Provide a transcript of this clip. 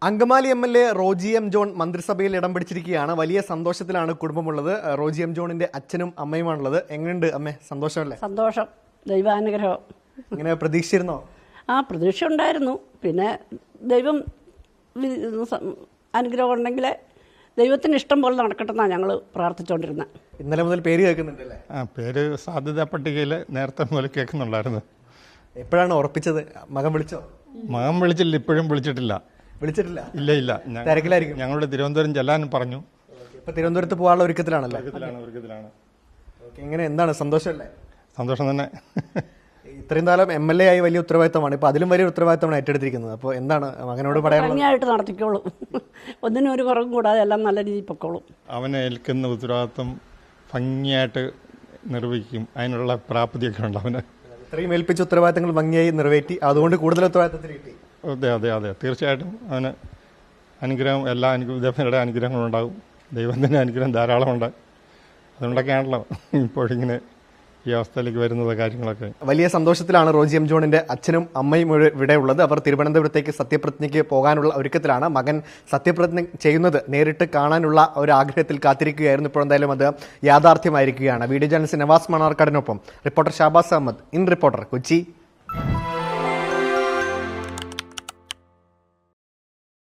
Angamaly MLA. Roji M. John മന്ത്രിസഭയിൽ ഇടം പിടിച്ചിരിക്കുകയാണ്. വലിയ സന്തോഷത്തിലാണ് കുടുംബമുള്ളത്. റോജി എം. ജോണിന്റെ അച്ഛനും അമ്മയുമാണുള്ളത്. എങ്ങനെയുണ്ട് അമ്മേ, സന്തോഷമല്ലേ? സന്തോഷം, ദൈവാനുഗ്രഹം. ഇങ്ങനെ പ്രതീക്ഷിച്ചിരുന്നോ? പ്രതീക്ഷ ഉണ്ടായിരുന്നു. പിന്നെ ദൈവം അനുഗ്രഹം ഉണ്ടെങ്കിൽ ദൈവത്തിന് ഇഷ്ടം പോലെ നടക്കട്ടെന്നാണ് ഞങ്ങൾ പ്രാർത്ഥിച്ചുകൊണ്ടിരുന്നത്. ഇന്നലെ മുതൽ പേര് കേൾക്കുന്നുണ്ടല്ലേ? പേര് സാധ്യതാ പട്ടികയിൽ നേരത്തെ മുതൽ കേൾക്കുന്നുണ്ടായിരുന്നു. എപ്പോഴാണ് ഉറപ്പിച്ചത്? മകൻ വിളിച്ചോ? മകൻ വിളിച്ചില്ല, ഇപ്പോഴും വിളിച്ചിട്ടില്ല. ഇല്ല. തിരക്കിലായിരിക്കും. ഞങ്ങളുടെ തിരുവനന്തപുരം ചെല്ലാനും പറഞ്ഞു. ഇപ്പൊ തിരുവനന്തപുരത്ത് പോകാനുള്ള ഒരുക്കത്തിലാണല്ലോ. എങ്ങനെ, എന്താണ്, സന്തോഷമല്ലേ? സന്തോഷം തന്നെ. ഇത്രയും കാലം എം.എൽ.എ. ആയി വലിയ ഉത്തരവാദിത്തമാണ്. ഇപ്പൊ അതിലും വലിയ ഉത്തരവാദിത്തമാണ് ഏറ്റെടുത്തിരിക്കുന്നത്. അപ്പോൾ എന്താണ് മകനോട് പറയാനുള്ളത്? ഭംഗിയായിട്ട് നടത്തിക്കോളും. ഒന്നിനും ഒരു കുറവും കൂടാതെ എല്ലാം നല്ല രീതിയിൽ പൊക്കോളും. അവനെ ഏൽക്കുന്ന ഉത്തരവാദിത്തം ഭംഗിയായിട്ട് നിർവഹിക്കും. അതിനുള്ള പ്രാപ്തിയൊക്കെ ഉണ്ട് അവന്. ഇത്രയും ഏൽപ്പിച്ച ഉത്തരവാദിത്തങ്ങൾ ഭംഗിയായി നിറവേറ്റി, അതുകൊണ്ട് കൂടുതൽ ഉത്തരവാദിത്തത്തിൽ കിട്ടി. അതെ, തീർച്ചയായിട്ടും അവന് അനുഗ്രഹം, എല്ലാ വിദ്യാഭ്യാസങ്ങളുടെ അനുഗ്രഹങ്ങളുണ്ടാകും. ദൈവത്തിൻ്റെ അനുഗ്രഹം ധാരാളമുണ്ട്. അതുകൊണ്ടൊക്കെയാണല്ലോ ഇപ്പോഴിങ്ങനെ ഈ അവസ്ഥയിലേക്ക് വരുന്നത് കാര്യങ്ങളൊക്കെ. വലിയ സന്തോഷത്തിലാണ് റോജി എം. ജോണിന്റെ അച്ഛനും അമ്മയും ഇവിടെ ഉള്ളത്. അവർ തിരുവനന്തപുരത്തേക്ക് സത്യപ്രതിജ്ഞയ്ക്ക് പോകാനുള്ള ഒരുക്കത്തിലാണ്. മകൻ സത്യപ്രതിജ്ഞ ചെയ്യുന്നത് നേരിട്ട് കാണാനുള്ള ഒരു ആഗ്രഹത്തിൽ കാത്തിരിക്കുകയായിരുന്നു. ഇപ്പോൾ എന്തായാലും അത് യാഥാർത്ഥ്യമായിരിക്കുകയാണ്. വീഡിയോ ജേർണലിസ്റ്റ് നവാസ് മണാർക്കാടിനൊപ്പം reporter Shabaz Ahmed, in reporter, Kochi.